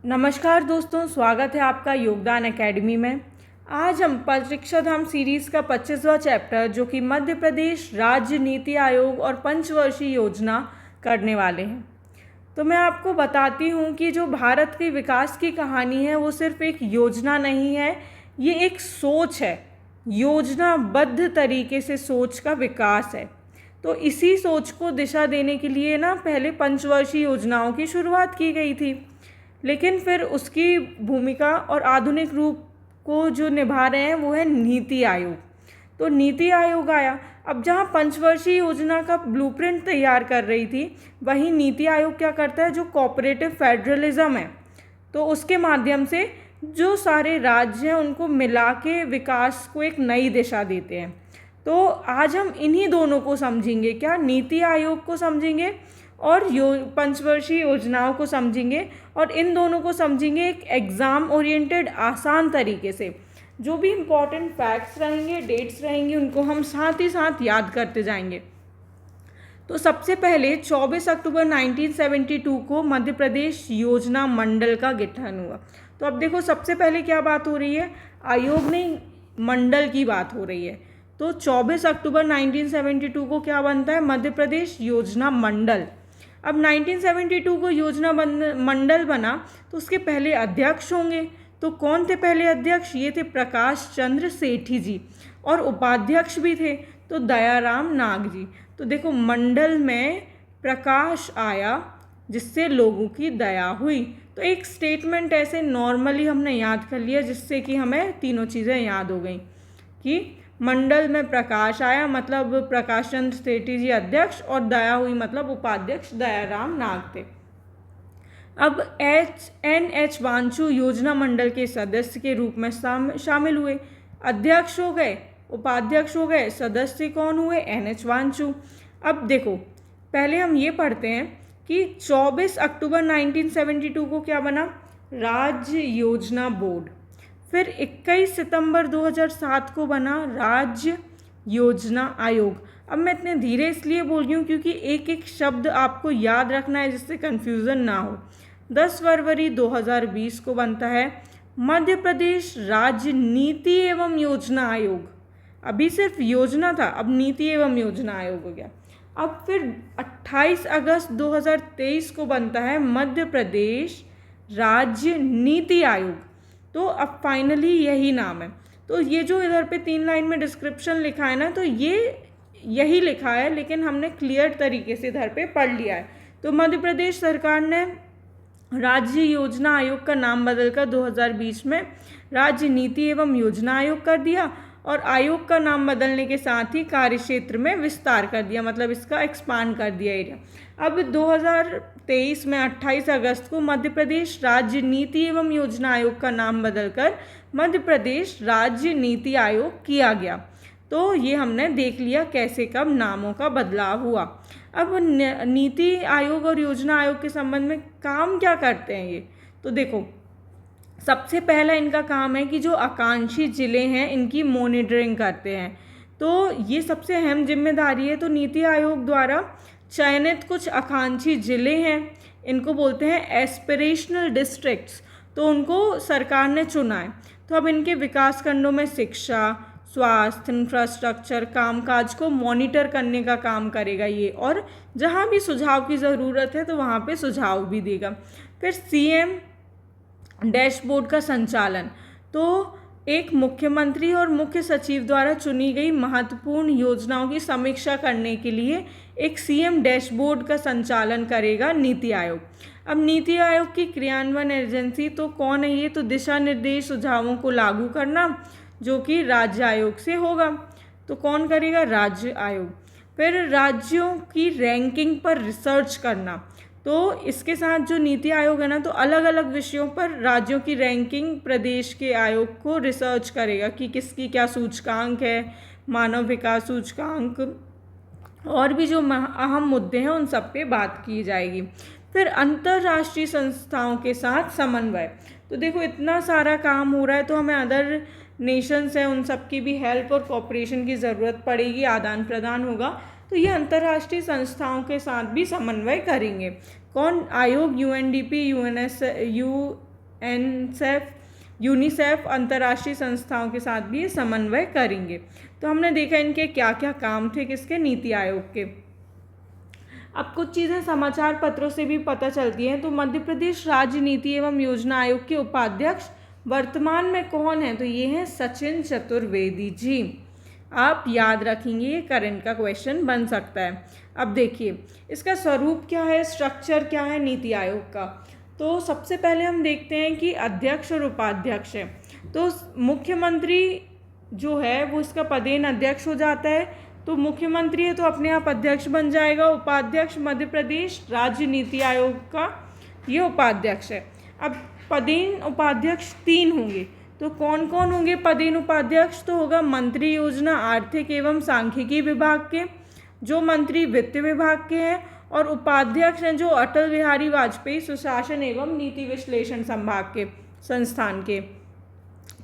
नमस्कार दोस्तों, स्वागत है आपका योगदान एकेडमी में। आज हम परीक्षा धाम सीरीज़ का 25वां चैप्टर जो कि मध्य प्रदेश राज्य नीति आयोग और पंचवर्षीय योजना करने वाले हैं। तो मैं आपको बताती हूँ कि जो भारत के विकास की कहानी है वो सिर्फ एक योजना नहीं है, ये एक सोच है। योजनाबद्ध तरीके से सोच का विकास है। तो इसी सोच को दिशा देने के लिए पहले पंचवर्षीय योजनाओं की शुरुआत की गई थी, लेकिन फिर उसकी भूमिका और आधुनिक रूप को जो निभा रहे हैं वो है नीति आयोग। तो नीति आयोग आया। अब जहाँ पंचवर्षीय योजना का ब्लूप्रिंट तैयार कर रही थी, वहीं नीति आयोग क्या करता है, जो कोऑपरेटिव फेडरलिज्म है तो उसके माध्यम से जो सारे राज्य हैं उनको मिला के विकास को एक नई दिशा देते हैं। तो आज हम इन्हीं दोनों को समझेंगे, क्या नीति आयोग को समझेंगे और पंचवर्षीय योजनाओं को समझेंगे, और इन दोनों को समझेंगे एक एग्ज़ाम ओरिएंटेड आसान तरीके से। जो भी इम्पॉर्टेंट फैक्ट्स रहेंगे, डेट्स रहेंगी, उनको हम साथ ही साथ याद करते जाएंगे। तो सबसे पहले 24 अक्टूबर 1972 को मध्य प्रदेश योजना मंडल का गठन हुआ। तो अब देखो, सबसे पहले क्या बात हो रही है, आयोग नहीं, मंडल की बात हो रही है। तो 24 अक्टूबर 1972 को क्या बनता है, मध्य प्रदेश योजना मंडल। अब 1972 को योजना मंडल बना तो उसके पहले अध्यक्ष होंगे। तो कौन थे पहले अध्यक्ष, ये थे प्रकाश चंद्र सेठी जी, और उपाध्यक्ष भी थे तो दयाराम नाग जी। तो देखो, मंडल में प्रकाश आया जिससे लोगों की दया हुई। तो एक स्टेटमेंट ऐसे नॉर्मली हमने याद कर लिया जिससे कि हमें तीनों चीज़ें याद हो गई कि मंडल में प्रकाश आया मतलब प्रकाश चंद्र सेठी जी अध्यक्ष, और दया हुई मतलब उपाध्यक्ष दयाराम नाग थे। अब NH वांचू योजना मंडल के सदस्य के रूप में शामिल हुए। अध्यक्ष हो गए, उपाध्यक्ष हो गए, सदस्य कौन हुए, NH वांचू। अब देखो, पहले हम ये पढ़ते हैं कि 24 अक्टूबर 1972 को क्या बना, राज्य योजना बोर्ड। फिर 21 सितंबर 2007 को बना राज्य योजना आयोग। अब मैं इतने धीरे इसलिए बोल रही हूँ क्योंकि एक एक शब्द आपको याद रखना है जिससे कन्फ्यूज़न ना हो। 10 फरवरी 2020 को बनता है मध्य प्रदेश राज्य नीति एवं योजना आयोग। अभी सिर्फ योजना था, अब नीति एवं योजना आयोग हो गया। अब फिर 28 अगस्त 2023 को बनता है मध्य प्रदेश राज्य नीति आयोग। तो अब फाइनली यही नाम है। तो ये जो इधर पे 3 लाइन में डिस्क्रिप्शन लिखा है ना, तो ये यही लिखा है, लेकिन हमने क्लियर तरीके से इधर पे पढ़ लिया है। तो मध्य प्रदेश सरकार ने राज्य योजना आयोग का नाम बदलकर 2020 में राज्य नीति एवं योजना आयोग कर दिया, और आयोग का नाम बदलने के साथ ही कार्यक्षेत्र में विस्तार कर दिया, मतलब इसका एक्सपांड कर दिया एरिया। अब 2023 में 28 अगस्त को मध्य प्रदेश राज्य नीति एवं योजना आयोग का नाम बदलकर मध्य प्रदेश राज्य नीति आयोग किया गया। तो ये हमने देख लिया कैसे कब नामों का बदलाव हुआ। अब नीति आयोग और योजना आयोग के संबंध में काम क्या करते हैं ये, तो देखो, सबसे पहला इनका काम है कि जो आकांक्षी ज़िले हैं इनकी मॉनिटरिंग करते हैं। तो ये सबसे अहम जिम्मेदारी है। तो नीति आयोग द्वारा चयनित कुछ आकांक्षी ज़िले हैं, इनको बोलते हैं एस्पिरेशनल डिस्ट्रिक्ट्स, तो उनको सरकार ने चुना है। तो अब इनके विकास खंडों में शिक्षा, स्वास्थ्य, इंफ्रास्ट्रक्चर, कामकाज को मॉनिटर करने का काम करेगा ये, और जहाँ भी सुझाव की ज़रूरत है तो वहाँ पे सुझाव भी देगा। फिर CM डैशबोर्ड का संचालन, तो एक मुख्यमंत्री और मुख्य सचिव द्वारा चुनी गई महत्वपूर्ण योजनाओं की समीक्षा करने के लिए एक CM डैशबोर्ड का संचालन करेगा नीति आयोग। अब नीति आयोग की क्रियान्वयन एजेंसी तो कौन है ये, तो दिशा निर्देश सुझावों को लागू करना जो कि राज्य आयोग से होगा। तो कौन करेगा, राज्य आयोग। फिर राज्यों की रैंकिंग पर रिसर्च करना, तो इसके साथ जो नीति आयोग है ना, तो अलग अलग विषयों पर राज्यों की रैंकिंग प्रदेश के आयोग को रिसर्च करेगा कि किसकी क्या सूचकांक है, मानव विकास सूचकांक, और भी जो अहम मुद्दे हैं उन सब पे बात की जाएगी। फिर अंतर्राष्ट्रीय संस्थाओं के साथ समन्वय, तो देखो इतना सारा काम हो रहा है तो हमें अदर नेशंस हैं उन सब की भी हेल्प और कोऑपरेशन की ज़रूरत पड़ेगी, आदान प्रदान होगा। तो ये अंतर्राष्ट्रीय संस्थाओं के साथ भी समन्वय करेंगे। कौन, आयोग UNDP, एनसेफ, यूनिसेफ अंतर्राष्ट्रीय संस्थाओं के साथ भी ये समन्वय करेंगे। तो हमने देखा इनके क्या क्या काम थे किसके, नीति आयोग के। अब कुछ चीज़ें समाचार पत्रों से भी पता चलती हैं। तो मध्य प्रदेश राज्य नीति एवं योजना आयोग के उपाध्यक्ष वर्तमान में कौन है, तो ये हैं सचिन चतुर्वेदी जी। आप याद रखेंगे, ये करंट का क्वेश्चन बन सकता है। अब देखिए इसका स्वरूप क्या है, स्ट्रक्चर क्या है नीति आयोग का। तो सबसे पहले हम देखते हैं कि अध्यक्ष और उपाध्यक्ष है। तो मुख्यमंत्री जो है वो इसका पदेन अध्यक्ष हो जाता है। तो मुख्यमंत्री है तो अपने आप अध्यक्ष बन जाएगा। उपाध्यक्ष मध्य प्रदेश राज्य नीति आयोग का ये उपाध्यक्ष है। अब पदेन उपाध्यक्ष 3 होंगे। तो कौन कौन होंगे पदेन उपाध्यक्ष, तो होगा मंत्री योजना आर्थिक एवं सांख्यिकी विभाग के, जो मंत्री वित्त विभाग के हैं, और उपाध्यक्ष हैं जो अटल बिहारी वाजपेयी सुशासन एवं नीति विश्लेषण संभाग के संस्थान के।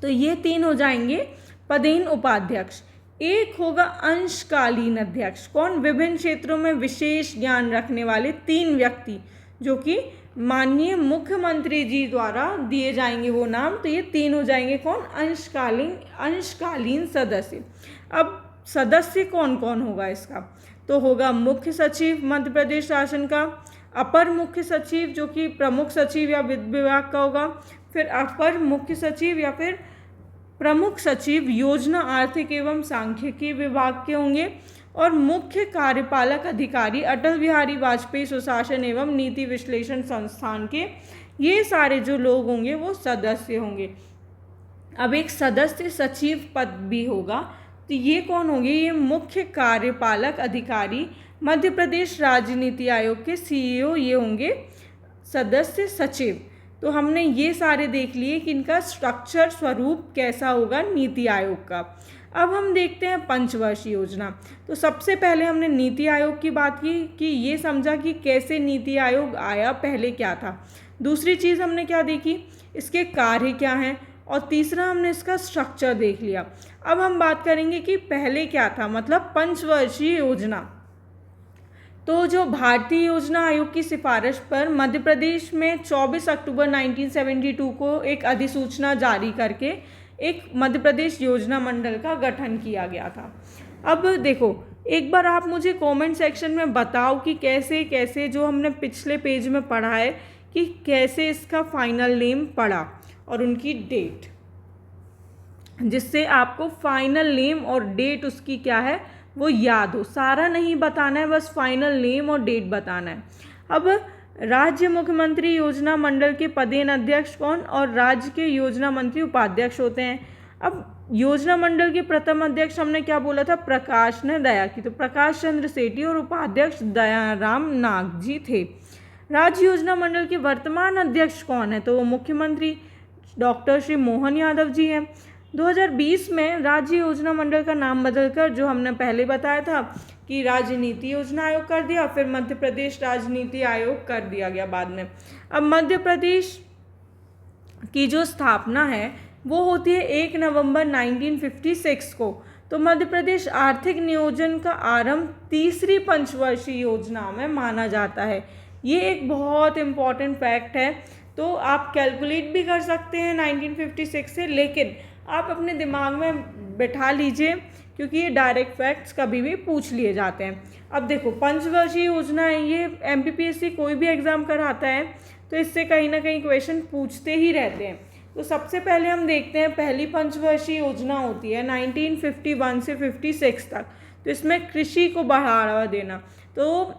तो ये 3 हो जाएंगे पदेन उपाध्यक्ष। एक होगा अंशकालीन अध्यक्ष। कौन, विभिन्न क्षेत्रों में विशेष ज्ञान रखने वाले 3 व्यक्ति जो कि माननीय मुख्यमंत्री जी द्वारा दिए जाएंगे वो नाम। तो ये 3 हो जाएंगे कौन, अंशकालीन सदस्य। अब सदस्य कौन कौन होगा इसका, तो होगा मुख्य सचिव मध्य प्रदेश शासन का, अपर मुख्य सचिव जो कि प्रमुख सचिव या वित्त विभाग का होगा, फिर अपर मुख्य सचिव या फिर प्रमुख सचिव योजना आर्थिक एवं सांख्यिकी विभाग के होंगे, और मुख्य कार्यपालक अधिकारी अटल बिहारी वाजपेयी सुशासन एवं नीति विश्लेषण संस्थान के। ये सारे जो लोग होंगे वो सदस्य होंगे। अब एक सदस्य सचिव पद भी होगा। तो ये कौन होंगे, ये मुख्य कार्यपालक अधिकारी मध्य प्रदेश राज्य नीति आयोग के CEO ये होंगे सदस्य सचिव। तो हमने ये सारे देख लिए कि इनका स्ट्रक्चर स्वरूप कैसा होगा नीति आयोग का। अब हम देखते हैं पंचवर्षीय योजना। तो सबसे पहले हमने नीति आयोग की बात की कि ये समझा कि कैसे नीति आयोग आया, पहले क्या था। दूसरी चीज़ हमने क्या देखी, इसके कार्य क्या हैं, और तीसरा हमने इसका स्ट्रक्चर देख लिया। अब हम बात करेंगे कि पहले क्या था, मतलब पंचवर्षीय योजना। तो जो भारतीय योजना आयोग की सिफारिश पर मध्य प्रदेश में 24 अक्टूबर 1972 को एक अधिसूचना जारी करके एक मध्य प्रदेश योजना मंडल का गठन किया गया था। अब देखो एक बार आप मुझे कमेंट सेक्शन में बताओ कि कैसे कैसे जो हमने पिछले पेज में पढ़ा है कि कैसे इसका फाइनल नेम पड़ा और उनकी डेट, जिससे आपको फाइनल नेम और डेट उसकी क्या है वो याद हो। सारा नहीं बताना है, बस फाइनल नेम और डेट बताना है। अब राज्य मुख्यमंत्री योजना मंडल के पदेन अध्यक्ष कौन, और राज्य के योजना मंत्री उपाध्यक्ष होते हैं। अब योजना मंडल के प्रथम अध्यक्ष हमने क्या बोला था, प्रकाश ने दया की, तो प्रकाश चंद्र सेठी, और उपाध्यक्ष दयाराम नाग जी थे। राज्य योजना मंडल के वर्तमान अध्यक्ष कौन है, तो वो मुख्यमंत्री डॉक्टर श्री मोहन यादव जी हैं। 2020 में राज्य योजना मंडल का नाम बदलकर, जो हमने पहले बताया था कि राज्य नीति योजना आयोग कर दिया, फिर मध्य प्रदेश राजनीति आयोग कर दिया गया बाद में। अब मध्य प्रदेश की जो स्थापना है वो होती है 1 नवंबर 1956 को। तो मध्य प्रदेश आर्थिक नियोजन का आरंभ तीसरी पंचवर्षीय योजना में माना जाता है। ये एक बहुत इम्पॉर्टेंट फैक्ट है। तो आप कैलकुलेट भी कर सकते हैं 1956 से, लेकिन आप अपने दिमाग में बैठा लीजिए क्योंकि ये डायरेक्ट फैक्ट्स कभी भी पूछ लिए जाते हैं। अब देखो पंचवर्षीय योजना है, ये MPPSC कोई भी एग्ज़ाम कराता है तो इससे कहीं ना कहीं क्वेश्चन पूछते ही रहते हैं। तो सबसे पहले हम देखते हैं पहली पंचवर्षीय योजना होती है 1951 से 56 तक। तो इसमें कृषि को बढ़ावा देना, तो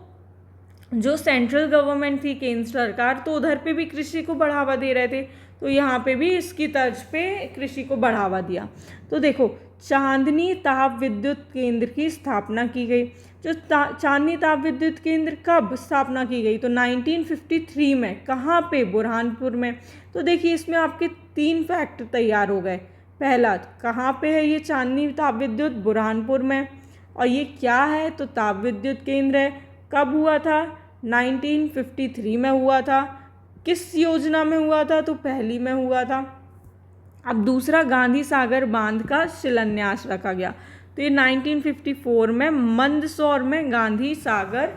जो सेंट्रल गवर्नमेंट थी केंद्र सरकार, तो उधर पे भी कृषि को बढ़ावा दे रहे थे, तो यहाँ पे भी इसकी तर्ज पे कृषि को बढ़ावा दिया। तो देखो चांदनी ताप विद्युत केंद्र की स्थापना की गई। जो चांदनी ताप विद्युत केंद्र कब स्थापना की गई, तो 1953 में। कहाँ पे, बुरहानपुर में। तो देखिए इसमें आपके 3 फैक्ट तैयार हो गए। पहला, कहाँ पे है ये चांदनी ताप विद्युत, बुरहानपुर में। और ये क्या है, तो ताप विद्युत केंद्र है। कब हुआ था, 1953 में हुआ था। किस योजना में हुआ था, तो पहली में हुआ था। अब दूसरा, गांधी सागर बांध का शिलान्यास रखा गया। तो ये 1954 में मंदसौर में गांधी सागर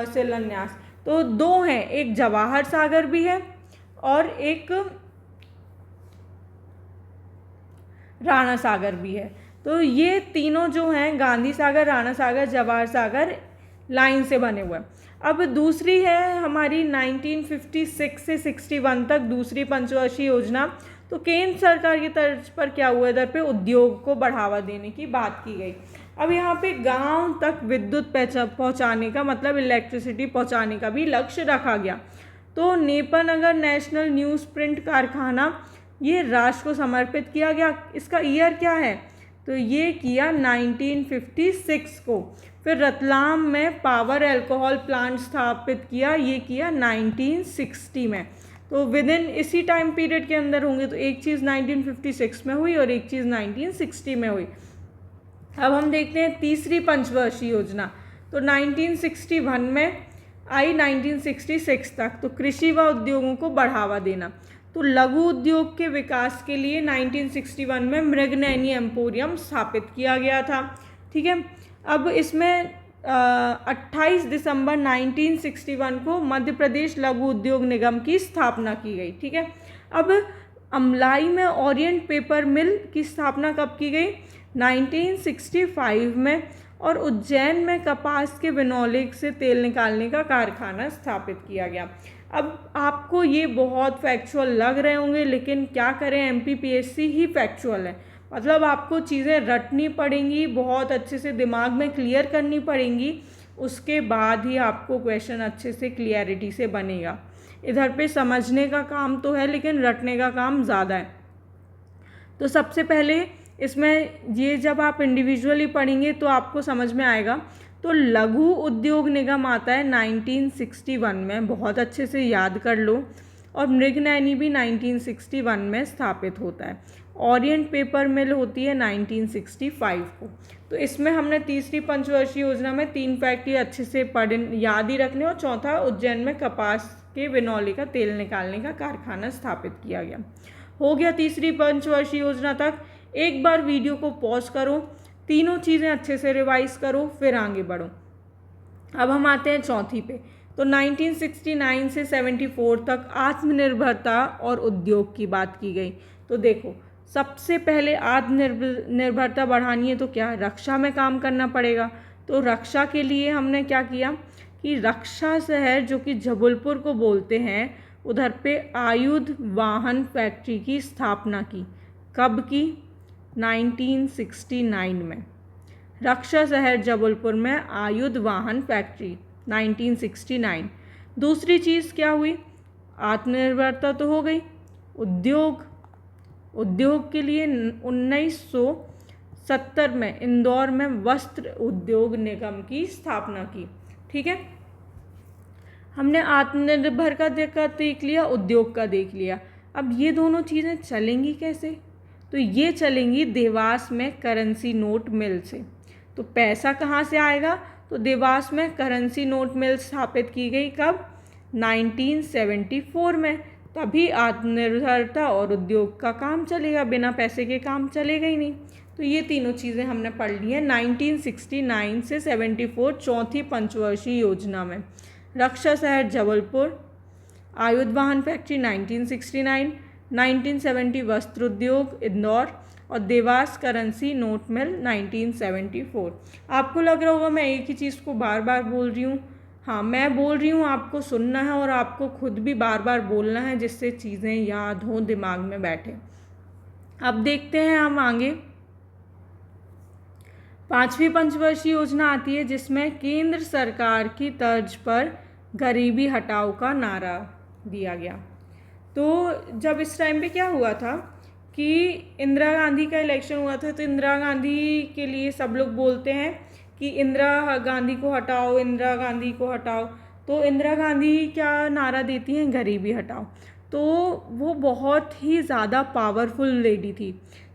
शिलान्यास। तो 2 हैं, एक जवाहर सागर भी है और एक राणा सागर भी है। तो ये तीनों जो हैं गांधी सागर, राणा सागर, जवाहर सागर लाइन से बने हुए हैं। अब दूसरी है हमारी 1956 से 61 तक दूसरी पंचवर्षीय योजना। तो केंद्र सरकार की तर्ज पर क्या हुआ, इधर पे उद्योग को बढ़ावा देने की बात की गई। अब यहाँ पे गांव तक विद्युत पहुँचाने का मतलब इलेक्ट्रिसिटी पहुँचाने का भी लक्ष्य रखा गया। तो नेपानगर नेशनल न्यूज़ प्रिंट कारखाना ये राष्ट्र को समर्पित किया गया। इसका ईयर क्या है, तो ये किया 1956 को। फिर रतलाम में पावर अल्कोहल प्लांट स्थापित किया, ये किया 1960 में। तो विद इन इसी टाइम पीरियड के अंदर होंगे। तो एक चीज़ 1956 में हुई और एक चीज़ 1960 में हुई। अब हम देखते हैं तीसरी पंचवर्षीय योजना। तो 1961 में आई 1966 तक। तो कृषि व उद्योगों को बढ़ावा देना। तो लघु उद्योग के विकास के लिए 1961 में मृगनयनी एम्पोरियम स्थापित किया गया था। ठीक है। अब इसमें 28 दिसंबर 1961 को मध्य प्रदेश लघु उद्योग निगम की स्थापना की गई। ठीक है। अब अमलाई में ओरिएंट पेपर मिल की स्थापना कब की गई, 1965 में। और उज्जैन में कपास के बिनौले से तेल निकालने का कारखाना स्थापित किया गया। अब आपको ये बहुत फैक्चुअल लग रहे होंगे, लेकिन क्या करें, एमपीपीएससी ही फैक्चुअल है। मतलब आपको चीज़ें रटनी पड़ेंगी, बहुत अच्छे से दिमाग में क्लियर करनी पड़ेंगी, उसके बाद ही आपको क्वेश्चन अच्छे से क्लियरिटी से बनेगा। इधर पे समझने का काम तो है, लेकिन रटने का काम ज़्यादा है। तो सबसे पहले इसमें ये जब आप इंडिविजुअली पढ़ेंगे तो आपको समझ में आएगा। तो लघु उद्योग निगम आता है 1961 में, बहुत अच्छे से याद कर लो। और मृगनयनी भी 1961 में स्थापित होता है। ओरिएंट पेपर मिल होती है 1965 को। तो इसमें हमने तीसरी पंचवर्षीय योजना में 3 फैक्ट ये अच्छे से याद ही रखने। और चौथा, उज्जैन में कपास के बिनौले का तेल निकालने का कारखाना स्थापित किया गया। हो गया तीसरी पंचवर्षीय योजना तक। एक बार वीडियो को पॉज करो, तीनों चीज़ें अच्छे से रिवाइज करो, फिर आगे बढ़ो। अब हम आते हैं चौथी पे। तो 1969 से 74 तक आत्मनिर्भरता और उद्योग की बात की गई। तो देखो, सबसे पहले आत्मनिर्भरता बढ़ानी है तो क्या, रक्षा में काम करना पड़ेगा। तो रक्षा के लिए हमने क्या किया कि रक्षा शहर जो कि जबलपुर को बोलते हैं, उधर पे आयुध वाहन फैक्ट्री की स्थापना की। कब की, 1969 में। रक्षा शहर जबलपुर में आयुध वाहन फैक्ट्री 1969। दूसरी चीज़ क्या हुई, आत्मनिर्भरता तो हो गई। उद्योग के लिए 1970 में इंदौर में वस्त्र उद्योग निगम की स्थापना की। ठीक है। हमने आत्मनिर्भर का देख लिया, उद्योग का देख लिया। अब ये दोनों चीज़ें चलेंगी कैसे, तो ये चलेंगी देवास में करेंसी नोट मिल से। तो पैसा कहाँ से आएगा, तो देवास में करेंसी नोट मिल स्थापित की गई। कब, 1974 में। तभी आत्मनिर्भरता और उद्योग का काम चलेगा, बिना पैसे के काम चलेगा ही नहीं। तो ये तीनों चीज़ें हमने पढ़ ली हैं 1969 से 74 चौथी पंचवर्षीय योजना में। रक्षा शहर जबलपुर, आयुध वाहन फैक्ट्री 1969, 1970 वस्त्र उद्योग इंदौर और देवास करेंसी नोट मिल 1974। आपको लग रहा होगा मैं एक ही चीज़ को बार बार बोल रही हूँ। हाँ, मैं बोल रही हूँ, आपको सुनना है और आपको खुद भी बार बार बोलना है, जिससे चीज़ें याद हों, दिमाग में बैठे। अब देखते हैं हम आगे। पांचवी पंचवर्षीय योजना आती है, जिसमें केंद्र सरकार की तर्ज पर गरीबी हटाओ का नारा दिया गया। तो जब इस टाइम पे क्या हुआ था कि इंदिरा गांधी का इलेक्शन हुआ था, तो इंदिरा गांधी के लिए सब लोग बोलते हैं कि इंदिरा गांधी को हटाओ, इंदिरा गांधी को हटाओ। तो इंदिरा गांधी क्या नारा देती हैं, गरीबी हटाओ। तो वो बहुत ही ज़्यादा पावरफुल लेडी थी।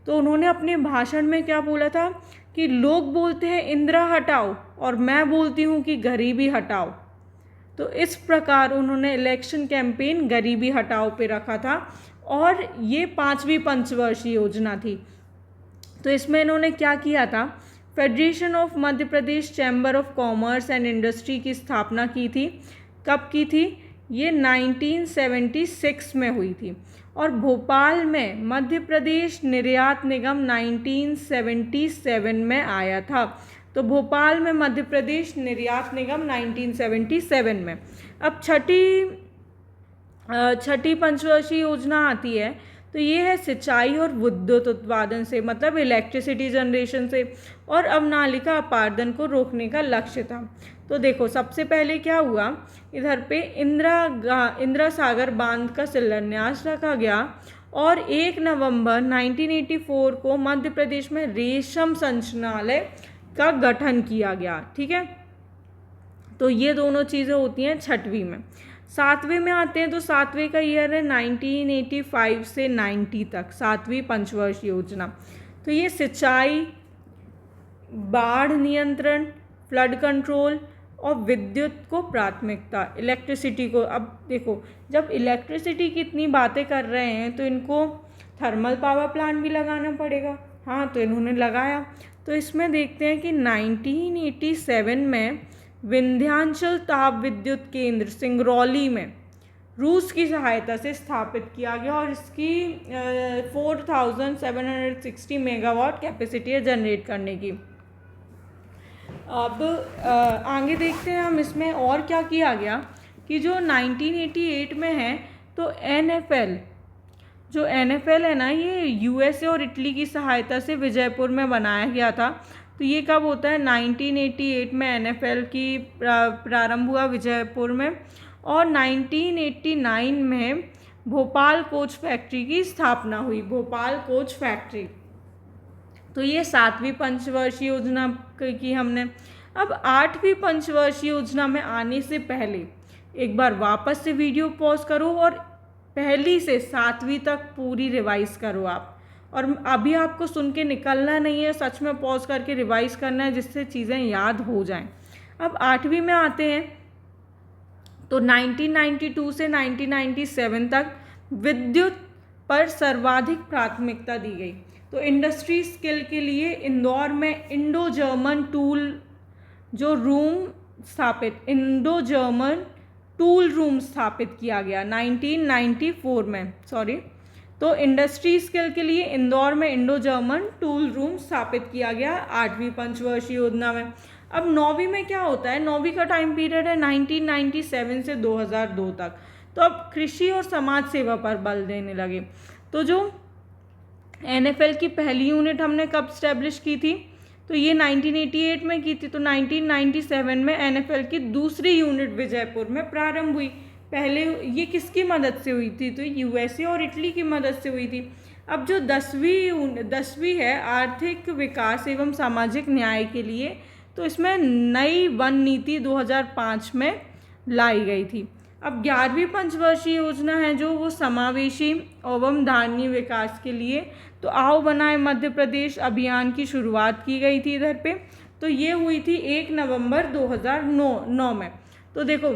तो उन्होंने अपने भाषण में क्या बोला था कि लोग बोलते हैं इंदिरा हटाओ और मैं बोलती हूँ कि गरीबी हटाओ। तो इस प्रकार उन्होंने इलेक्शन कैंपेन गरीबी हटाओ पे रखा था। और ये पांचवी पंचवर्षीय योजना थी। तो इसमें इन्होंने क्या किया था, federation of Madhya Pradesh chamber of commerce and industry की स्थापना की थी। कब की थी, ये 1976 में हुई थी। और भोपाल में मध्य प्रदेश निर्यात निगम 1977 में आया था। तो भोपाल में मध्य प्रदेश निर्यात निगम 1977 में। अब छठी पंचवर्षीय योजना आती है, तो ये है सिंचाई और विद्युत उत्पादन से, मतलब इलेक्ट्रिसिटी जनरेशन से, और अवनालिका अपारदन को रोकने का लक्ष्य था। तो देखो सबसे पहले क्या हुआ, इधर पे इंदिरा सागर बांध का शिलान्यास रखा गया और 1 नवंबर 1984 को मध्य प्रदेश में रेशम संचालनालय का गठन किया गया। ठीक है, तो ये दोनों चीज़ें होती हैं छठवीं में। सातवें में आते हैं, तो सातवें का ईयर है 1985 से 90 तक, सातवीं पंचवर्षीय योजना। तो ये सिंचाई, बाढ़ नियंत्रण, फ्लड कंट्रोल और विद्युत को प्राथमिकता, इलेक्ट्रिसिटी को। अब देखो जब इलेक्ट्रिसिटी की इतनी बातें कर रहे हैं तो इनको थर्मल पावर प्लांट भी लगाना पड़ेगा। हाँ, तो इन्होंने लगाया। तो इसमें देखते हैं कि 1987 में विंध्याचल ताप विद्युत केंद्र सिंगरौली में रूस की सहायता से स्थापित किया गया और इसकी 4760 मेगावाट कैपेसिटी है जनरेट करने की। अब आगे देखते हैं हम इसमें और क्या किया गया कि जो 1988 में है, तो NFL, जो NFL है ना, ये USA और इटली की सहायता से विजयपुर में बनाया गया था। तो ये कब होता है, 1988 में NFL की प्रारंभ हुआ विजयपुर में, और 1989 में भोपाल कोच फैक्ट्री की स्थापना हुई, भोपाल कोच फैक्ट्री। तो ये सातवीं पंचवर्षीय योजना की हमने। अब आठवीं पंचवर्षीय योजना में आने से पहले एक बार वापस से वीडियो पॉज करो और पहली से सातवीं तक पूरी रिवाइज करो आप। और अभी आपको सुन के निकलना नहीं है, सच में पॉज करके रिवाइज करना है, जिससे चीज़ें याद हो जाएं। अब आठवीं में आते हैं, तो 1992 से 1997 तक विद्युत पर सर्वाधिक प्राथमिकता दी गई। तो इंडस्ट्री स्किल के लिए इंदौर में इंडो जर्मन टूल रूम स्थापित किया गया 1994 में, तो इंडस्ट्री स्किल के लिए इंदौर में इंडो जर्मन टूल रूम स्थापित किया गया आठवीं पंचवर्षीय योजना में। अब नौवीं में क्या होता है, नौवीं का टाइम पीरियड है 1997 से 2002 तक। तो अब कृषि और समाज सेवा पर बल देने लगे। तो जो NFL की पहली यूनिट हमने कब स्टैब्लिश की थी, तो ये 1988 में की थी। तो 1997 में NFL की दूसरी यूनिट विजयपुर में प्रारंभ हुई। पहले ये किसकी मदद से हुई थी, तो USA और इटली की मदद से हुई थी। अब जो 10वीं है आर्थिक विकास एवं सामाजिक न्याय के लिए, तो इसमें नई वन नीति 2005 में लाई गई थी। अब 11वीं पंचवर्षीय योजना है जो वो समावेशी एवं धारणीय विकास के लिए, तो आओ बनाए मध्य प्रदेश अभियान की शुरुआत की गई थी इधर पे। तो ये हुई थी 1 नवंबर 2009 में। तो देखो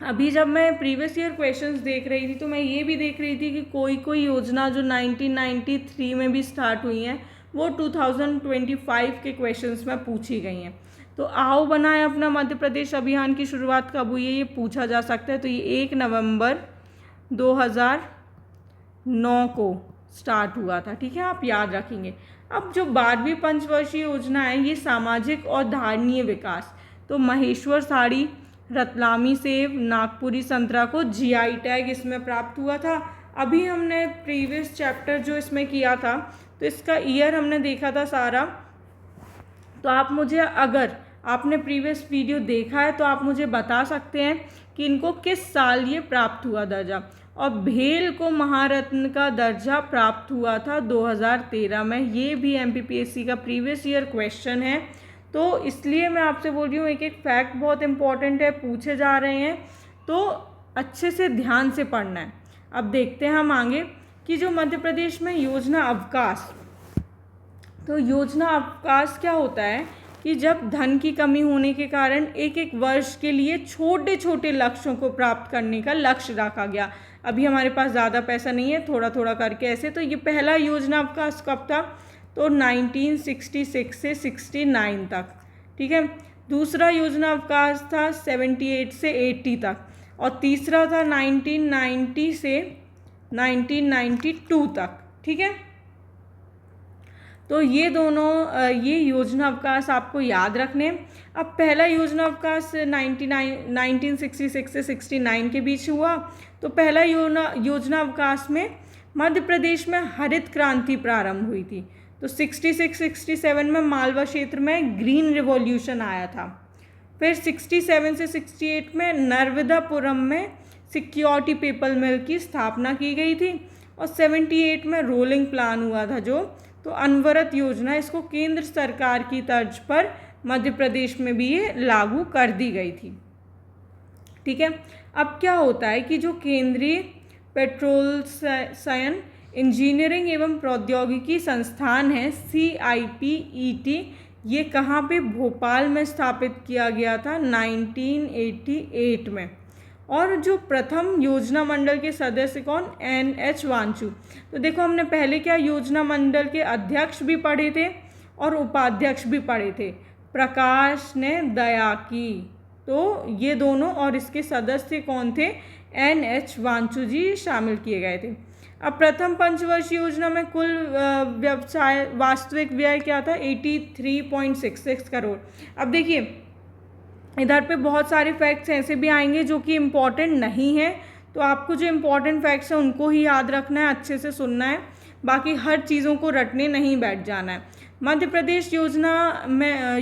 अभी जब मैं प्रीवियस ईयर क्वेश्चंस देख रही थी, तो मैं ये भी देख रही थी कि कोई योजना जो 1993 में भी स्टार्ट हुई हैं वो 2025 के क्वेश्चंस में पूछी गई हैं। तो आओ बनाए अपना मध्य प्रदेश अभियान की शुरुआत कब हुई है, ये पूछा जा सकता है। तो ये 1 नवंबर 2009 को स्टार्ट हुआ था। ठीक है, आप याद रखेंगे। अब जो 12वीं पंचवर्षीय योजना है, ये सामाजिक और धारणीय विकास, तो महेश्वर साड़ी, रतलामी सेब, नागपुरी संतरा को GI टैग इसमें प्राप्त हुआ था। अभी हमने प्रीवियस चैप्टर जो इसमें किया था, तो इसका ईयर हमने देखा था सारा। तो आप मुझे, अगर आपने प्रीवियस वीडियो देखा है तो आप मुझे बता सकते हैं कि इनको किस साल ये प्राप्त हुआ दर्जा। और भेल को महारत्न का दर्जा प्राप्त हुआ था 2013 में। ये भी MPPSC का प्रीवियस ईयर क्वेश्चन है, तो इसलिए मैं आपसे बोल रही हूँ, एक एक फैक्ट बहुत इंपॉर्टेंट है, पूछे जा रहे हैं, तो अच्छे से ध्यान से पढ़ना है। अब देखते हैं हम आगे कि जो मध्य प्रदेश में योजना अवकाश, तो योजना अवकाश क्या होता है कि जब धन की कमी होने के कारण एक वर्ष के लिए छोटे छोटे लक्ष्यों को प्राप्त करने का लक्ष्य रखा गया। अभी हमारे पास ज़्यादा पैसा नहीं है, थोड़ा थोड़ा करके ऐसे। तो ये पहला योजना अवकाश कब था, तो 1966 से 69 तक। ठीक है, दूसरा योजना अवकाश था 78 से 80 तक, और तीसरा था 1990 से 1992 तक। ठीक है, तो ये दोनों ये योजना अवकाश आपको याद रखने। अब पहला योजना अवकाश 1966 से 69 के बीच हुआ। तो पहला योजना अवकाश में मध्य प्रदेश में हरित क्रांति प्रारंभ हुई थी। तो 66-67 में मालवा क्षेत्र में ग्रीन रिवॉल्यूशन आया था। फिर 67 से 68 में नर्मदापुरम में सिक्योरिटी पेपर मिल की स्थापना की गई थी। और 78 में रोलिंग प्लान हुआ था जो, तो अनवरत योजना, इसको केंद्र सरकार की तर्ज पर मध्य प्रदेश में भी ये लागू कर दी गई थी। ठीक है, अब क्या होता है कि जो केंद्रीय पेट्रोलियम इंजीनियरिंग एवं प्रौद्योगिकी संस्थान है CIPET, ये कहाँ पे, भोपाल में स्थापित किया गया था 1988 में। और जो प्रथम योजना मंडल के सदस्य कौन, NH वांचू। तो देखो हमने पहले क्या योजना मंडल के अध्यक्ष भी पढ़े थे और उपाध्यक्ष भी पढ़े थे। प्रकाश ने दया की, तो ये दोनों, और इसके सदस्य कौन थे, NH वांचू जी शामिल किए गए थे। अब प्रथम पंचवर्षीय योजना में कुल व्यवसाय वास्तविक व्यय क्या था, 83.66 करोड़। अब देखिए इधर पे बहुत सारे फैक्ट्स ऐसे भी आएंगे जो कि इम्पॉर्टेंट नहीं है, तो आपको जो इम्पॉर्टेंट फैक्ट्स हैं उनको ही याद रखना है, अच्छे से सुनना है, बाकी हर चीज़ों को रटने नहीं बैठ जाना है। मध्य प्रदेश योजना में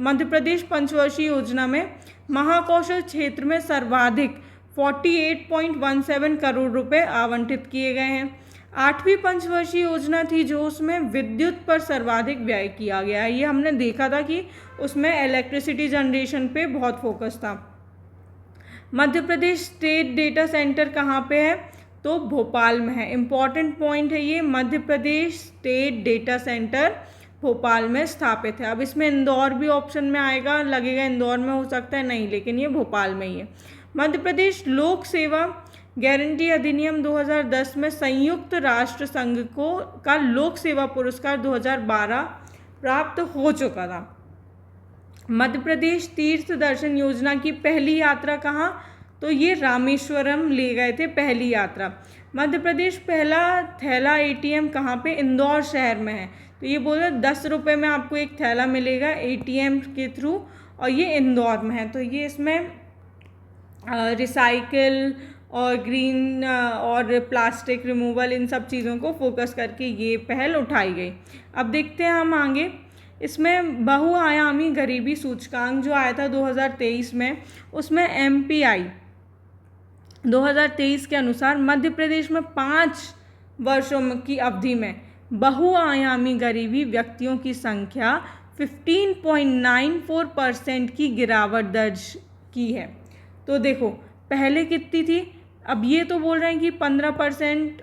मध्य प्रदेश पंचवर्षीय योजना में महाकौशल क्षेत्र में सर्वाधिक 48.17 करोड़ रुपए आवंटित किए गए हैं। 8वीं पंचवर्षीय योजना थी जो उसमें विद्युत पर सर्वाधिक व्यय किया गया है। ये हमने देखा था कि उसमें इलेक्ट्रिसिटी जनरेशन पे बहुत फोकस था। Madhya Pradesh state data centre कहाँ पे है, तो भोपाल में है। इम्पॉर्टेंट पॉइंट है ये, Madhya Pradesh state data centre Bhopal में स्थापित है। अब इसमें इंदौर भी ऑप्शन में आएगा, लगेगा इंदौर में हो सकता है, नहीं, लेकिन ये भोपाल में ही है। मध्य प्रदेश लोक सेवा गारंटी अधिनियम 2010 में संयुक्त राष्ट्र संघ का लोक सेवा पुरस्कार 2012 प्राप्त हो चुका था। मध्य प्रदेश तीर्थ दर्शन योजना की पहली यात्रा कहाँ, तो ये रामेश्वरम ले गए थे पहली यात्रा। मध्य प्रदेश पहला थैला ATM कहाँ पे, इंदौर शहर में है। तो ये बोल रहे 10 रुपये में आपको एक थैला मिलेगा ATM के थ्रू, और ये इंदौर में है। तो ये इसमें रिसाइकिल और ग्रीन और प्लास्टिक रिमूवल, इन सब चीज़ों को फोकस करके ये पहल उठाई गई। अब देखते हैं हम आगे, इसमें बहुआयामी गरीबी सूचकांक जो आया था 2023 में, उसमें MPI 2023 के अनुसार मध्य प्रदेश में 5 वर्षों की अवधि में बहुआयामी गरीबी व्यक्तियों की संख्या 15.94% की गिरावट दर्ज की है। तो देखो पहले कितनी थी, अब ये तो बोल रहे हैं कि 15%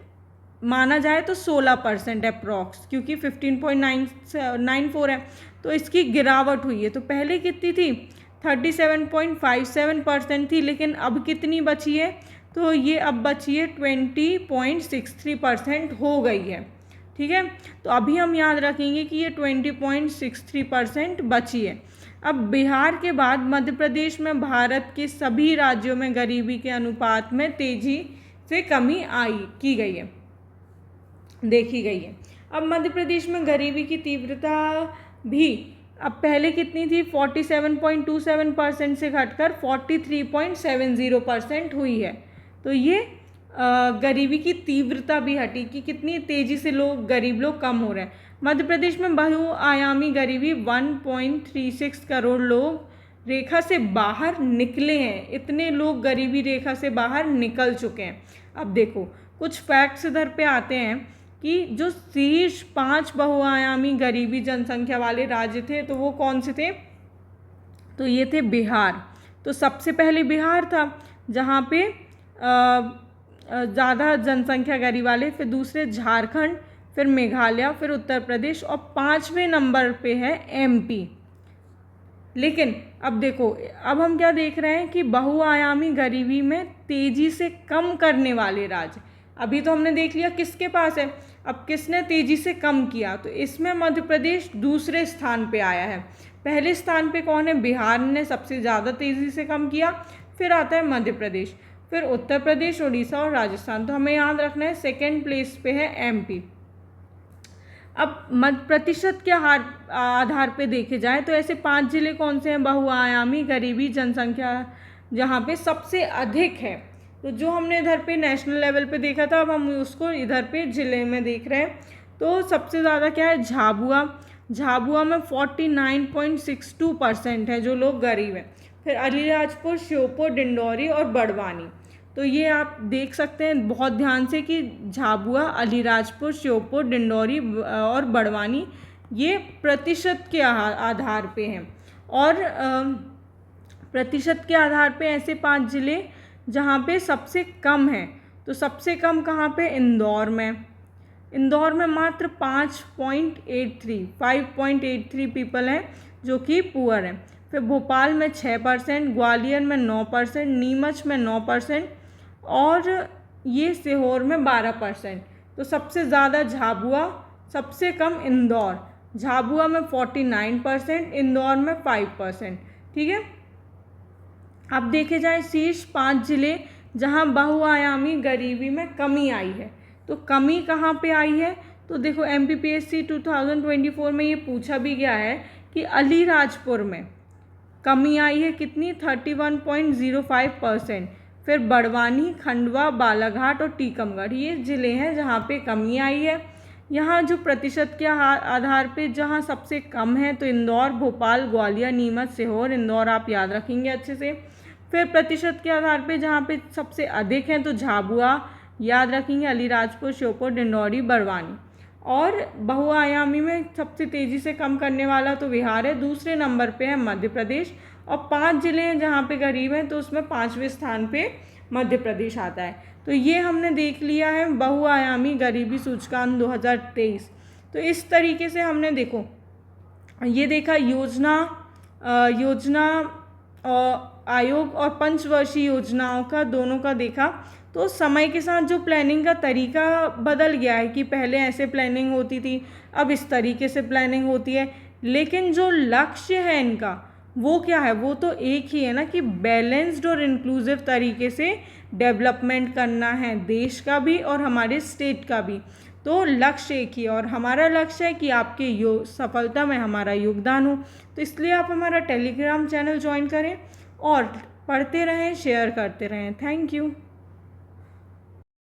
माना जाए तो 16% अप्रॉक्स, क्योंकि 15.94 है, तो इसकी गिरावट हुई है। तो पहले कितनी थी, 37.57% थी, लेकिन अब कितनी बची है, तो ये अब बची है 20.63% हो गई है। ठीक है, तो अभी हम याद रखेंगे कि ये 20.63% बची है। अब बिहार के बाद मध्य प्रदेश में भारत के सभी राज्यों में गरीबी के अनुपात में तेजी से कमी देखी गई है। अब मध्य प्रदेश में गरीबी की तीव्रता भी अब पहले कितनी थी, 47.27% से घटकर 43.70% हुई है। तो ये गरीबी की तीव्रता भी हटी कि कितनी तेज़ी से गरीब लोग कम हो रहे हैं। मध्य प्रदेश में बहुआयामी गरीबी 1.36 करोड़ लोग रेखा से बाहर निकले हैं, इतने लोग गरीबी रेखा से बाहर निकल चुके हैं। अब देखो कुछ फैक्ट्स इधर पे आते हैं कि जो शीर्ष 5 बहुआयामी गरीबी जनसंख्या वाले राज्य थे, तो वो कौन से थे, तो ये थे बिहार। तो सबसे पहले बिहार था जहाँ पे ज़्यादा जनसंख्या गरीब वाले, फिर दूसरे झारखंड, फिर मेघालय, फिर उत्तर प्रदेश, और 5वें नंबर पे है MP। लेकिन अब देखो, अब हम क्या देख रहे हैं कि बहुआयामी गरीबी में तेज़ी से कम करने वाले राज्य, अभी तो हमने देख लिया किसके पास है, अब किसने तेज़ी से कम किया, तो इसमें मध्य प्रदेश दूसरे स्थान पे आया है। पहले स्थान पे कौन है, बिहार ने सबसे ज़्यादा तेज़ी से कम किया, फिर आता है मध्य प्रदेश। फिर उत्तर प्रदेश, उड़ीसा और राजस्थान। तो हमें याद रखना है सेकेंड प्लेस पे है एमपी। अब मध्य प्रतिशत के आधार पे देखे जाए तो ऐसे 5 जिले कौन से हैं बहुआयामी, गरीबी, जनसंख्या जहाँ पे सबसे अधिक है। तो जो हमने इधर पे नेशनल लेवल पे देखा था, अब हम उसको इधर पे जिले में देख रहे हैं। तो सबसे ज़्यादा क्या है, झाबुआ। झाबुआ में 49.62% है जो लोग गरीब हैं। फिर अलीराजपुर, श्योपुर, डिंडौरी और बड़वानी। तो ये आप देख सकते हैं बहुत ध्यान से कि झाबुआ, अलीराजपुर, श्योपुर, डिंडौरी और बड़वानी ये प्रतिशत के आधार पे हैं। और प्रतिशत के आधार पे ऐसे 5 जिले जहाँ पे सबसे कम है। तो सबसे कम कहाँ पे, इंदौर में। इंदौर में मात्र 5.83 पीपल हैं जो कि पुअर हैं। फिर भोपाल में 6%, ग्वालियर में 9%, नीमच में 9% और ये सीहोर में 12%। तो सबसे ज़्यादा झाबुआ, सबसे कम इंदौर। झाबुआ में 49%, इंदौर में 5%। ठीक है। अब देखे जाए शीर्ष 5 जिले जहां बहुआयामी गरीबी में कमी आई है। तो कमी कहाँ पे आई है, तो देखो MPPSC 2024 में ये पूछा भी गया है कि अलीराजपुर में कमी आई है कितनी, 31.05%। फिर बड़वानी, खंडवा, बालाघाट और टीकमगढ़ ये ज़िले हैं जहाँ पे कमी आई है। यहाँ जो प्रतिशत के आधार पे जहाँ सबसे कम है तो इंदौर, भोपाल, ग्वालियर, नीमच, सीहोर। इंदौर आप याद रखेंगे अच्छे से। फिर प्रतिशत के आधार पे जहाँ पे सबसे अधिक हैं तो झाबुआ याद रखेंगे, अलीराजपुर, श्योपुर, डिंडौरी, बड़वानी। और बहुआयामी में सबसे तेज़ी से कम करने वाला तो बिहार है, दूसरे नंबर पे है मध्य प्रदेश। और 5 जिले हैं जहाँ पे गरीब हैं तो उसमें 5वें स्थान पे मध्य प्रदेश आता है। तो ये हमने देख लिया है बहुआयामी गरीबी सूचकांक 2023। तो इस तरीके से हमने देखो ये देखा योजना आयोग और पंचवर्षीय योजनाओं का दोनों का देखा। तो समय के साथ जो प्लानिंग का तरीका बदल गया है कि पहले ऐसे प्लानिंग होती थी, अब इस तरीके से प्लानिंग होती है। लेकिन जो लक्ष्य है इनका वो क्या है, वो तो एक ही है ना कि बैलेंस्ड और इंक्लूसिव तरीके से डेवलपमेंट करना है देश का भी और हमारे स्टेट का भी। तो लक्ष्य एक ही, और हमारा लक्ष्य है कि आपके सफलता में हमारा योगदान हो। तो इसलिए आप हमारा टेलीग्राम चैनल ज्वाइन करें और पढ़ते रहें, शेयर करते रहें। Thank you.